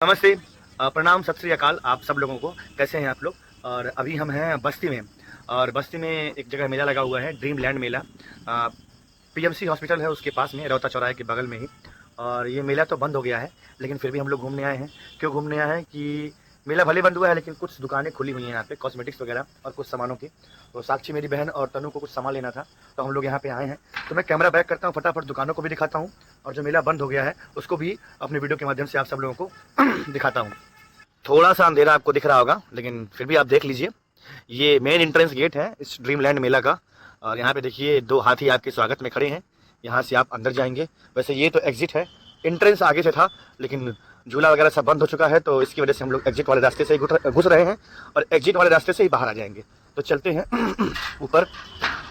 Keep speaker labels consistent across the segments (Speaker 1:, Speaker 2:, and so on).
Speaker 1: नमस्ते। प्रणाम, सत श्री अकाल आप सब लोगों को। कैसे हैं आप लोग? और अभी हम हैं बस्ती में, और बस्ती में एक जगह मेला लगा हुआ है, ड्रीम लैंड मेला। पीएमसी हॉस्पिटल है उसके पास में, रौता चौराहे के बगल में ही। और ये मेला तो बंद हो गया है, लेकिन फिर भी हम लोग घूमने आए हैं। क्यों घूमने आए हैं कि मेला भले बंद हुआ है, लेकिन कुछ दुकानें खुली हुई हैं यहाँ पे, कॉस्मेटिक्स वगैरह और कुछ सामानों की। तो साक्षी मेरी बहन और तनु को कुछ सामान लेना था, तो हम लोग यहाँ पे आए हैं। तो मैं कैमरा बैक करता हूँ, फटाफट दुकानों को भी दिखाता हूँ, और जो मेला बंद हो गया है उसको भी अपने वीडियो के माध्यम से आप सब लोगों को दिखाता हूँ। थोड़ा सा अंधेरा आपको दिख रहा होगा, लेकिन फिर भी आप देख लीजिए। ये मेन एंट्रेंस गेट है इस ड्रीमलैंड मेला का। और यहाँ पे देखिए 2 हाथी आपके स्वागत में खड़े हैं। यहाँ से आप अंदर जाएंगे। वैसे ये तो एग्जिट है, एंट्रेंस आगे से था, लेकिन झूला वगैरह सब बंद हो चुका है, तो इसकी वजह से हम लोग एग्जिट वाले रास्ते से ही घुस रहे हैं, और एग्जिट वाले रास्ते से ही बाहर आ जाएंगे। तो चलते हैं ऊपर,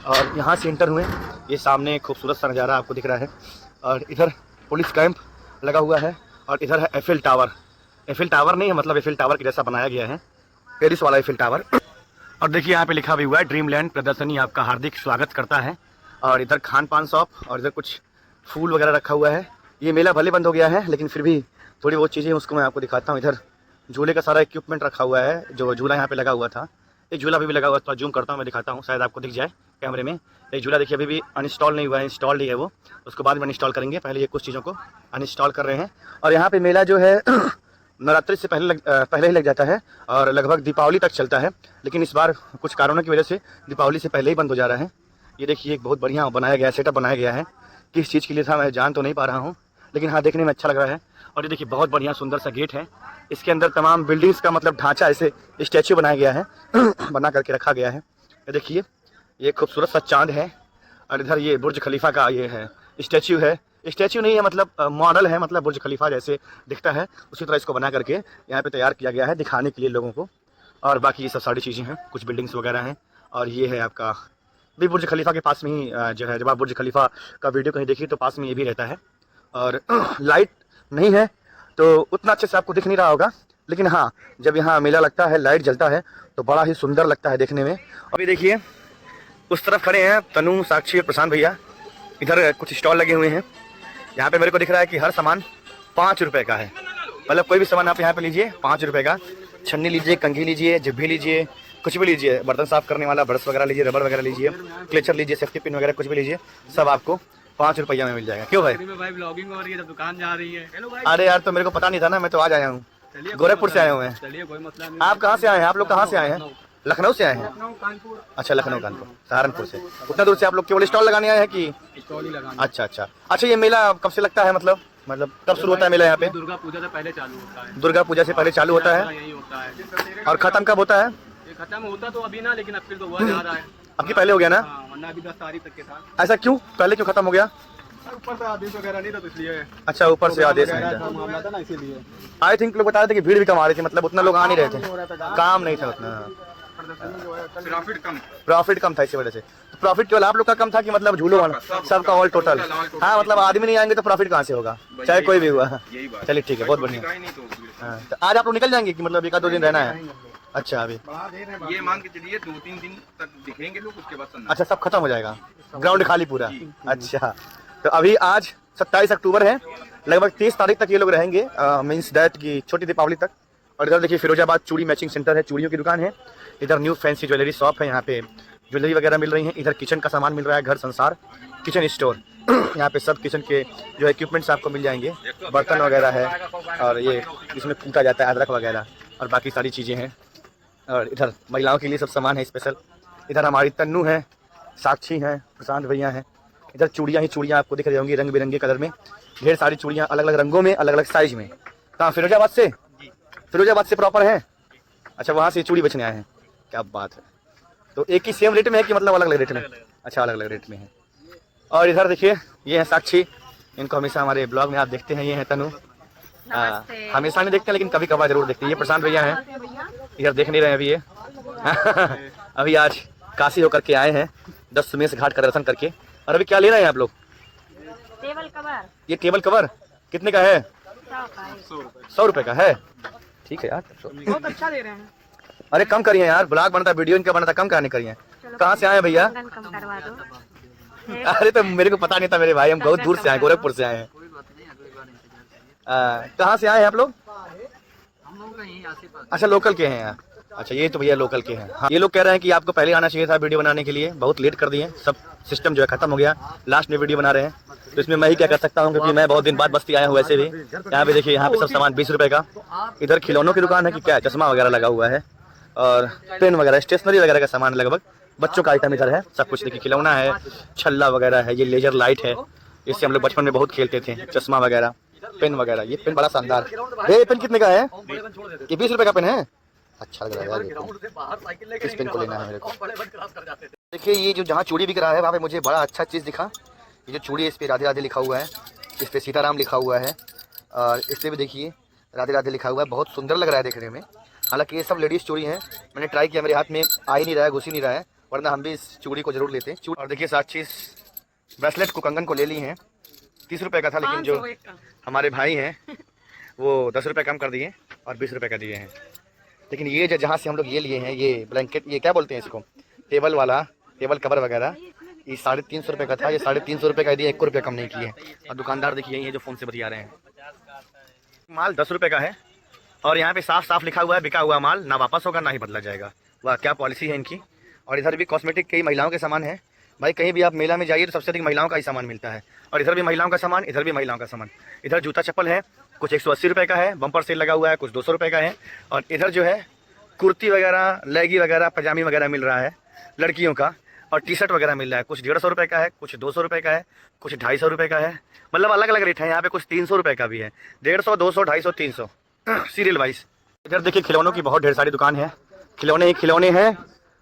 Speaker 1: और यहाँ से इंटर हुए। ये सामने खूबसूरत सा नज़ारा आपको दिख रहा है, और इधर पुलिस कैंप लगा हुआ है, और इधर है एफिल टावर। एफिल टावर नहीं है, मतलब एफिल टावर के जैसा बनाया गया है, पेरिस वाला एफिल टावर। और देखिए यहाँ पे लिखा भी हुआ है, ड्रीमलैंड प्रदर्शनी आपका हार्दिक स्वागत करता है। और इधर खान पान शॉप, और इधर कुछ फूल वगैरह रखा हुआ है। ये मेला भले बंद हो गया है, लेकिन फिर भी थोड़ी बहुत चीज़ें उसको मैं आपको दिखाता हूँ। इधर झूले का सारा इक्विपमेंट रखा हुआ है, जो झूला यहाँ पे लगा हुआ था। एक झूला भी लगा हुआ था, जूम करता हूँ, मैं दिखाता हूँ, शायद आपको दिख जाए कैमरे में। एक झूला देखिए अभी भी अनइंस्टॉल नहीं हुआ है, इंस्टॉल ही है वो, उसको बाद में इंस्टॉल करेंगे। पहले ये कुछ चीज़ों को अनइंस्टॉल कर रहे हैं। और यहाँ पे मेला जो है नवरात्रि से पहले ही लग जाता है, और लगभग दीपावली तक चलता है, लेकिन इस बार कुछ कारणों की वजह से दीपावली से पहले ही बंद हो जा रहा है। ये देखिए एक बहुत बढ़िया बनाया गया सेटअप बनाया गया है। किस चीज़ के लिए था मैं जान तो नहीं पा रहा हूँ, लेकिन हाँ देखने में अच्छा लग रहा है। और ये देखिए बहुत बढ़िया सुंदर सा गेट है। इसके अंदर तमाम बिल्डिंग्स का मतलब ढांचा ऐसे स्टैचू बनाया गया है बना करके रखा गया है। ये देखिए ये खूबसूरत सा चाँद है, और इधर ये बुर्ज खलीफा का ये है स्टैचू है। स्टैचू नहीं है, मतलब मॉडल है, मतलब बुर्ज खलीफा जैसे दिखता है उसी तरह इसको बना करके यहाँ पे तैयार किया गया है दिखाने के लिए लोगों को। और बाकी ये सब सारी चीज़ें हैं, कुछ बिल्डिंग्स वगैरह हैं। और ये है आपका भी बुर्ज खलीफा के पास में ही जो है, जब आप बुर्ज खलीफा का वीडियो कहीं देखिए तो पास में ये भी रहता है। और लाइट नहीं है तो उतना अच्छे से आपको दिख नहीं रहा होगा, लेकिन हाँ जब यहाँ मेला लगता है, लाइट जलता है, तो बड़ा ही सुंदर लगता है देखने में। अभी देखिए उस तरफ खड़े हैं तनु, साक्षी और प्रशांत भैया। इधर कुछ स्टॉल लगे हुए हैं। यहाँ पे मेरे को दिख रहा है कि हर सामान 5 रुपये का है, मतलब कोई भी सामान आप यहाँ पे लीजिए 5 रुपये का। छन्नी लीजिए, कंघी लीजिए, जिब्भी लीजिए, कुछ भी लीजिए, बर्तन साफ करने वाला ब्रश वगैरह लीजिए, रबर वगैरह लीजिए, क्लेचर लीजिए, सेफ्टी पिन वगैरह कुछ भी लीजिए, सब आपको 5 रुपये में मिल जाएगा। क्यों भाई?
Speaker 2: भाई ब्लॉगिंग हो रही है, जब दुकान जा रही है।
Speaker 1: अरे यार तो मेरे को पता नहीं था ना, मैं तो आज आया हूँ, गोरखपुर से आए हुए हैं।
Speaker 2: चलिए कोई मसला नहीं।
Speaker 1: आप कहाँ से आए हैं? आप लोग कहाँ से आए हैं? लखनऊ से आए हैं? अच्छा लखनऊ कानपुर सहारनपुर से। उतना दूर से आप लोग केवल स्टॉल लगाने आए हैं कि?
Speaker 2: स्टॉल ही लगाना।
Speaker 1: अच्छा अच्छा अच्छा। ये मेला कब से लगता है, मतलब कब शुरू होता है मेला यहाँ पे?
Speaker 2: दुर्गा पूजा से पहले चालू होता है।
Speaker 1: दुर्गा पूजा से पहले चालू होता है,
Speaker 2: यही होता है।
Speaker 1: और खत्म कब होता है?
Speaker 2: ये खत्म होता तो अभी ना, लेकिन अब फिर तो हुआ जा रहा है।
Speaker 1: आपकी पहले हो गया ना?
Speaker 2: हाँ, वरना अभी 10 तारीख तक के था।
Speaker 1: ऐसा क्यों? पहले क्यों खत्म हो गया?
Speaker 2: ऊपर से आदेश वगैरह नहीं था तो इसलिए।
Speaker 1: अच्छा ऊपर से आदेश नहीं था,
Speaker 2: मामला था ना, इसीलिए।
Speaker 1: आई थिंक लोग बता रहे थे कि भीड़ भी कम आ रही थी, मतलब उतना लोग आ नहीं रहे थे, काम नहीं था उतना, प्रॉफिट कम था इसी वजह से। तो प्रॉफिट केवल आप लोग का कम था कि मतलब झूलों वाला सबका ऑल टोटल? हाँ मतलब आदमी नहीं आएंगे तो प्रॉफिट कहाँ से होगा, चाहे कोई भी हुआ। चलिए ठीक है, बहुत बढ़िया। हाँ तो आज आप लोग निकल जाएंगे कि मतलब 1-2 दिन रहना है? अच्छा अभी
Speaker 2: ये मान के चलिए 2-3 दिन तक दिखेंगे लोग, उसके बाद।
Speaker 1: अच्छा सब खत्म हो जाएगा, ग्राउंड खाली पूरा? अच्छा तो अभी आज 27 अक्टूबर है, लगभग 30 तारीख तक ये लोग रहेंगे, मीन्स दैट की छोटी दीपावली तक। और इधर देखिए फिरोजाबाद चूड़ी मैचिंग सेंटर है, चूड़ियों की दुकान है। इधर न्यू फैंसी ज्वेलरी शॉप है, यहाँ पे ज्वेलरी वगैरह मिल रही है। इधर किचन का सामान मिल रहा है, घर संसार किचन स्टोर। यहाँ पे सब किचन के जो इक्विपमेंट्स आपको मिल जाएंगे, बर्तन वगैरह है, और ये इसमें कूटा जाता है अदरक वगैरह, और बाकी सारी चीज़ें हैं। और इधर महिलाओं के लिए सब सामान है स्पेशल। इधर हमारी तन्नू है, साक्षी हैं, प्रशांत भैया हैं। इधर चूड़ियाँ ही चूड़ियाँ आपको दिख रही होंगी रंग बिरंगे कलर में, ढेर सारी चूड़ियाँ अलग अलग रंगों में, अलग अलग साइज में। कहाँ? फिरोजाबाद से? फिरोजाबाद से प्रॉपर है? अच्छा वहाँ से चूड़ी बेचने आए हैं, क्या बात है। तो एक ही सेम रेट में है कि मतलब अलग अलग रेट में? अच्छा अलग अलग रेट में है। और इधर देखिए ये है साक्षी, इनको हमेशा हमारे ब्लॉग में आप देखते हैं। ये है तनु, हमेशा नहीं देखते लेकिन कभी कभार जरूर देखते हैं। ये प्रशांत भैया हैं, इधर देख नहीं रहे हैं अभी ये अभी आज काशी होकर के आए हैं, 10 सुमेश घाट का दर्शन करके। और अभी क्या ले रहे हैं आप लोग?
Speaker 3: Table cover.
Speaker 1: ये टेबल कवर कितने का है? 100 रुपये का है। ठीक है यार,
Speaker 3: बहुत अच्छा दे रहे हैं।
Speaker 1: अरे कम करिए यार, ब्लॉग बनता वीडियो इनका बनता, कम करने करिए। कहाँ से आए भैया?
Speaker 3: कम करवा दो।
Speaker 1: अरे तो मेरे को पता नहीं था मेरे भाई, हम बहुत दूर से आए, गोरखपुर से आए हैं। कहाँ से आए हैं आप लोग? अच्छा लोकल के हैं यहाँ। अच्छा ये तो भैया लोकल के हैं। हाँ ये लोग कह रहे हैं कि आपको पहले आना चाहिए था वीडियो बनाने के लिए, बहुत लेट कर दिए, सब सिस्टम जो है खत्म हो गया, लास्ट में वीडियो बना रहे हैं। तो इसमें मैं ही क्या कर सकता हूँ, क्योंकि मैं बहुत दिन बाद बस्ती आया हूँ। वैसे भी यहाँ पे देखिए, यहाँ पे सब सामान 20 रुपए का। इधर खिलौनों की दुकान है कि क्या, चश्मा वगैरह लगा हुआ है और पेन वगैरह स्टेशनरी वगैरह का सामान, लगभग बच्चों का आइटम इधर है सब कुछ। देखिए खिलौना है, छल्ला वगैरह है, ये लेजर लाइट है, इससे हम लोग बचपन में बहुत खेलते थे। चश्मा वगैरह, पेन वगैरह। ये पेन बड़ा शानदार है। ये पेन कितने का है? ये 20 रुपए का पेन है। अच्छा लग रहा है यार, इस पेन को लेना है मेरे को। देखिए ये जो जहाँ चूड़ी बिक रहा है वहाँ पे मुझे बड़ा अच्छा चीज़ दिखा। ये जो चूड़ी है इस पर राधे राधे लिखा हुआ है, इस पर सीताराम लिखा हुआ है और इस पर भी देखिए राधे राधे लिखा हुआ है। बहुत सुंदर लग रहा है देखने में। हालांकि ये सब लेडीज़ चूड़ी हैं। मैंने ट्राई किया, मेरे हाथ में आ ही नहीं रहा है, घुस ही नहीं रहा है, वरना हम भी इस चूड़ी को जरूर लेते हैं। और देखिए साक्षी ब्रेसलेट को, कंगन को ले ली हैं। 30 रुपये का था, लेकिन जो हमारे भाई हैं वो 10 रुपये कम कर दिए और 20 रुपये का दिए हैं। लेकिन ये जो जहाँ से हम लोग ये लिए हैं, ये ब्लैंकेट, ये क्या बोलते हैं इसको, टेबल वाला, टेबल कवर वगैरह, ये 350 रुपये का था। ये 350 रुपये का दिए, 1 रुपये कम नहीं किए। और दुकानदार देखिए यही है जो फ़ोन से बतिया रहे हैं। माल 10 रुपये का है और यहाँ पे साफ साफ लिखा हुआ है बिका हुआ माल ना वापस होगा ना ही बदला जाएगा। वाह क्या पॉलिसी है इनकी। और इधर भी कॉस्मेटिक कई महिलाओं के सामान है। भाई कहीं भी आप मेला में जाइए तो सबसे अधिक महिलाओं का ही सामान मिलता है। और इधर भी महिलाओं का सामान, इधर भी महिलाओं का सामान। इधर जूता चप्पल है, कुछ 180 रुपये का है, बम्पर सेल लगा हुआ है, कुछ 200 रुपये का है। और इधर जो है कुर्ती वगैरह, लेगी वगैरह, पजामी वगैरह मिल रहा है लड़कियों का। और टी शर्ट वगैरह मिल रहा है, कुछ 150 रुपये का है, कुछ 200 रुपये का है, कुछ 250 रुपये का है। मतलब अलग अलग रेट है यहाँ पे। कुछ 300 रुपये का भी है, 150, 200, 250, 300 सीरियल वाइज। इधर देखिए खिलौनों की बहुत ढेर सारी दुकान है। खिलौने ही खिलौने हैं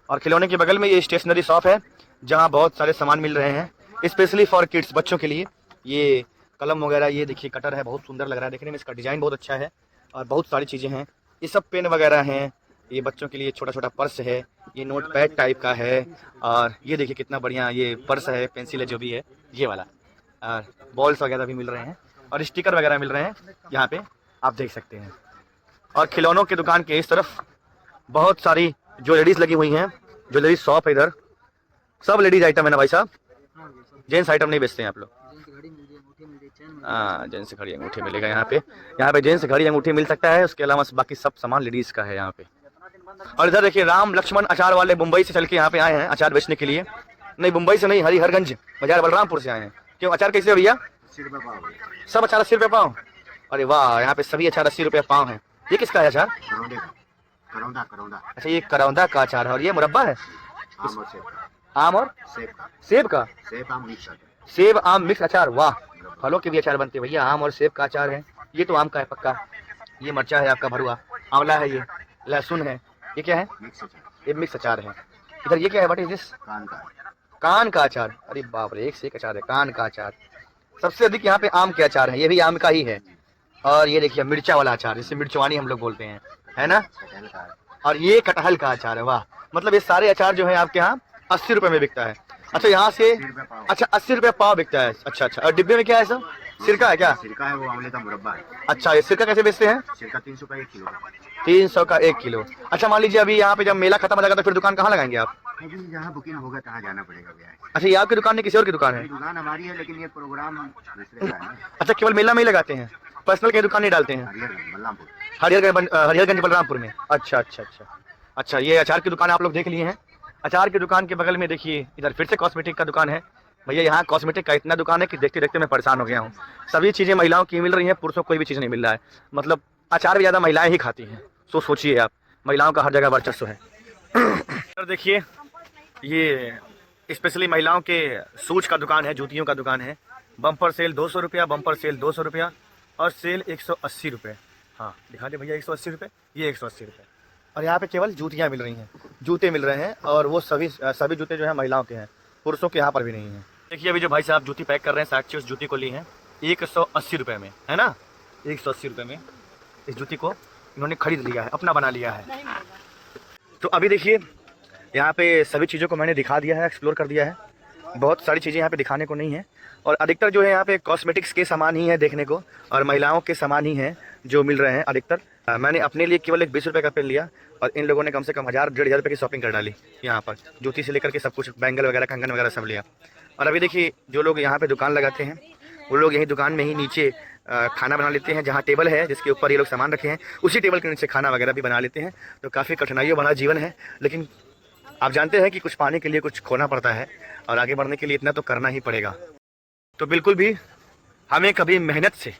Speaker 1: और खिलौने के बगल में ये स्टेशनरी शॉप है जहाँ बहुत सारे सामान मिल रहे हैं, स्पेशली फॉर किड्स, बच्चों के लिए। ये कलम वगैरह, ये देखिए कटर है, बहुत सुंदर लग रहा है देखने में, इसका डिज़ाइन बहुत अच्छा है। और बहुत सारी चीज़ें हैं, ये सब पेन वगैरह हैं। ये बच्चों के लिए छोटा छोटा पर्स है, ये नोट पैड टाइप का है। और ये देखिए कितना बढ़िया ये पर्स है, पेंसिल है, जो भी है ये वाला। और बॉल्स वगैरह भी मिल रहे हैं और स्टिकर वगैरह मिल रहे हैं, यहाँ पे आप देख सकते हैं। और खिलौनों की दुकान के इस तरफ बहुत सारी ज्वेलरीज लगी हुई हैं। ज्वेलरी शॉप है इधर, सब लेडीज आइटम है ना भाई साहब? जेंट्स आइटम नहीं बेचते हैं आप लोग? हाँ जेंट्स घड़ी अंगूठी मिलेगा यहाँ पे। यहाँ पे जेंट्स घड़ी अंगूठी मिल सकता है, उसके अलावा बाकी सब सामान लेडीज का है यहाँ पे। और इधर देखिए राम लक्ष्मण अचार वाले मुंबई से चल के यहाँ पे आए हैं अचार बेचने के लिए। नहीं मुंबई से नहीं, हरिहरगंज बाजार बलरामपुर से आए हैं। क्यों अचार कैसे है भैया?
Speaker 2: 80 रुपये पाव।
Speaker 1: सब अचार 80 रुपये पाव? अरे वाह, यहाँ पे सभी अचार 80 रुपये पाव है। ये किसका है अचार?
Speaker 2: करौंदा।
Speaker 1: अच्छा ये करौंदा का अचार है। और ये मुरब्बा है आम और सेब का? सेब आम मिक्स अचार। वाह, फलों के भी अचार बनते हैं भैया, आम और सेब का अचार है। ये तो आम का है पक्का। ये मिर्चा है आपका भरुआ, आंवला है, ये लहसुन है, ये क्या है? ये मिक्स अचार है। इधर ये क्या है? What is this? कान का अचार। अरे बाप रे, एक से एक अचार है, कान का अचार। सबसे अधिक यहाँ पे आम के अचार है, ये भी आम का ही है। और ये देखिए मिर्चा वाला अचार, जिसे मिर्चवानी हम लोग बोलते हैं, है ना? और ये कटहल का अचार है। वाह, मतलब ये सारे अचार जो है आपके यहाँ 80 रुपये में बिकता है। अच्छा यहाँ से, अच्छा 80 रुपये पाव बिकता है। अच्छा अच्छा, और डिब्बे में क्या है सर? सिरका है क्या?
Speaker 2: सिरका है, वो आंवले का मुरब्बा है।
Speaker 1: अच्छा ये सिरका कैसे बेचते हैं?
Speaker 2: सिरका 300 का 1 किलो।
Speaker 1: 300 का 1 किलो। अच्छा मान लीजिए अभी यहाँ पे जब मेला खत्म हो जाएगा तो फिर दुकान कहाँ लगाएंगे आप?
Speaker 2: अभी जहाँ बुकिंग होगा तहाँ जाना पड़ेगा भैया।
Speaker 1: अच्छा ये आपकी दुकान नहीं, किसी और की दुकान है?
Speaker 2: दुकान हमारी है, लेकिन ये प्रोग्राम दूसरे का है।
Speaker 1: अच्छा केवल मेला में ही लगाते हैं, पर्सनल कहीं दुकान नहीं डालते हैं? हरिहरगंज बलरामपुर में। अच्छा अच्छा अच्छा अच्छा, ये अचार की दुकान आप लोग देख लिए हैं। अचार की दुकान के बगल में देखिए इधर फिर से कॉस्मेटिक का दुकान है। भैया यहाँ कॉस्मेटिक का इतना दुकान है कि देखते देखते मैं परेशान हो गया हूँ। सभी चीज़ें महिलाओं की मिल रही हैं, पुरुषों को कोई भी चीज़ नहीं मिल रहा है। मतलब अचार भी ज़्यादा महिलाएं ही खाती हैं। सोचिए आप, महिलाओं का हर जगह वर्चस्व है। सर देखिए ये स्पेशली महिलाओं के शूज का दुकान है, जूतियों का दुकान है। बम्पर सेल 200 रुपया, बम्पर सेल 200 रुपया और सेल 180 रुपये। हाँ दिखा दे भैया, 180 रुपये, ये 180 रुपये। और यहाँ पे केवल जूतियाँ मिल रही हैं, जूते मिल रहे हैं। और वो सभी जूते जो हैं महिलाओं के हैं, पुरुषों के यहाँ पर भी नहीं हैं। देखिए अभी जो भाई साहब जूती पैक कर रहे हैं, साक्षी उस जूती को ली है 180 रुपये में, है ना? 180 रुपये में इस जूती को इन्होंने खरीद लिया है, अपना बना लिया है। तो अभी देखिए यहाँ पे सभी चीज़ों को मैंने दिखा दिया है, एक्सप्लोर कर दिया है। बहुत सारी चीज़ें यहाँ पे दिखाने को नहीं है। और अधिकतर जो है यहाँ पे कॉस्मेटिक्स के सामान ही है देखने को, और महिलाओं के सामान ही हैं जो मिल रहे हैं अधिकतर। मैंने अपने लिए केवल एक 20 रुपये का पेन लिया और इन लोगों ने कम से कम 1000-1500 रुपये की शॉपिंग कर डाली यहाँ पर, जूती से लेकर के सब कुछ, बैंगल वगैरह, कंगन वगैरह सब लिया। और अभी देखिए जो लोग यहाँ पे दुकान लगाते हैं वो लोग यही दुकान में ही नीचे खाना बना लेते हैं। जहाँ टेबल है जिसके ऊपर ये लोग सामान रखे हैं उसी टेबल के नीचे खाना वगैरह भी बना लेते हैं। तो काफ़ी कठिनाइयों भरा जीवन है, लेकिन आप जानते हैं कि कुछ पाने के लिए कुछ खोना पड़ता है और आगे बढ़ने के लिए इतना तो करना ही पड़ेगा। तो बिल्कुल भी हमें कभी मेहनत से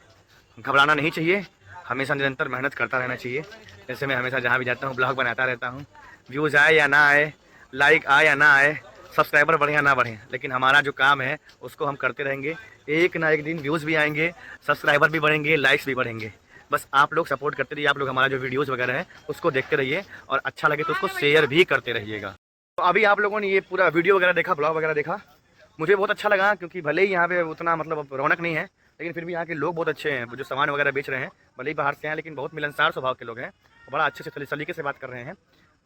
Speaker 1: घबराना नहीं चाहिए, हमेशा निरंतर मेहनत करता रहना चाहिए। जैसे मैं हमेशा जहाँ भी जाता हूँ ब्लॉग बनाता रहता हूँ, व्यूज़ आए या ना आए, लाइक आए या ना आए, सब्सक्राइबर बढ़े या ना बढ़े, लेकिन हमारा जो काम है उसको हम करते रहेंगे। एक ना एक दिन व्यूज़ भी आएंगे, सब्सक्राइबर भी बढ़ेंगे, लाइक्स भी बढ़ेंगे। बस आप लोग सपोर्ट करते रहिए, आप लोग हमारा जो वीडियोज़ वगैरह है उसको देखते रहिए और अच्छा लगे तो उसको शेयर भी करते रहिएगा। तो अभी आप लोगों ने ये पूरा वीडियो वगैरह देखा, ब्लॉग वगैरह देखा, मुझे बहुत अच्छा लगा, क्योंकि भले ही यहाँ पे उतना मतलब रौनक नहीं है, लेकिन फिर भी यहाँ के लोग बहुत अच्छे हैं। जो सामान वगैरह बेच रहे हैं भले ही बाहर से हैं, लेकिन बहुत मिलनसार स्वभाव के लोग हैं, बड़ा अच्छे से सलीके से बात कर रहे हैं।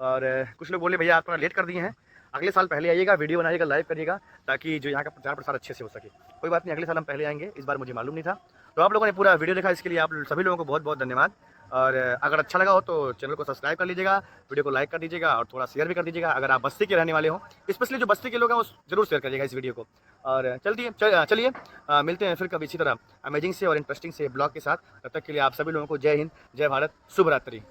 Speaker 1: और कुछ लोग बोले भैया आप थोड़ा लेट कर दिए हैं, अगले साल पहले आइएगा, वीडियो बनाइएगा, लाइव करिएगा, ताकि जो यहाँ का प्रचार प्रसार अच्छे से हो सके। कोई बात नहीं, अगले साल हम पहले आएंगे, इस बार मुझे मालूम नहीं था। तो आप लोगों ने पूरा वीडियो देखा, इसके लिए आप सभी लोगों को बहुत बहुत धन्यवाद। और अगर अच्छा लगा हो तो चैनल को सब्सक्राइब कर लीजिएगा, वीडियो को लाइक कर दीजिएगा और थोड़ा शेयर भी कर दीजिएगा। अगर आप बस्ती के रहने वाले हो, स्पेशली जो बस्ती के लोग हैं वो जरूर शेयर करिएगा इस वीडियो को। और चलिए मिलते हैं फिर कभी इसी तरह अमेजिंग से और इंटरेस्टिंग से ब्लॉग के साथ। तब तक के लिए आप सभी लोगों को जय हिंद, जय भारत, शुभ रात्रि।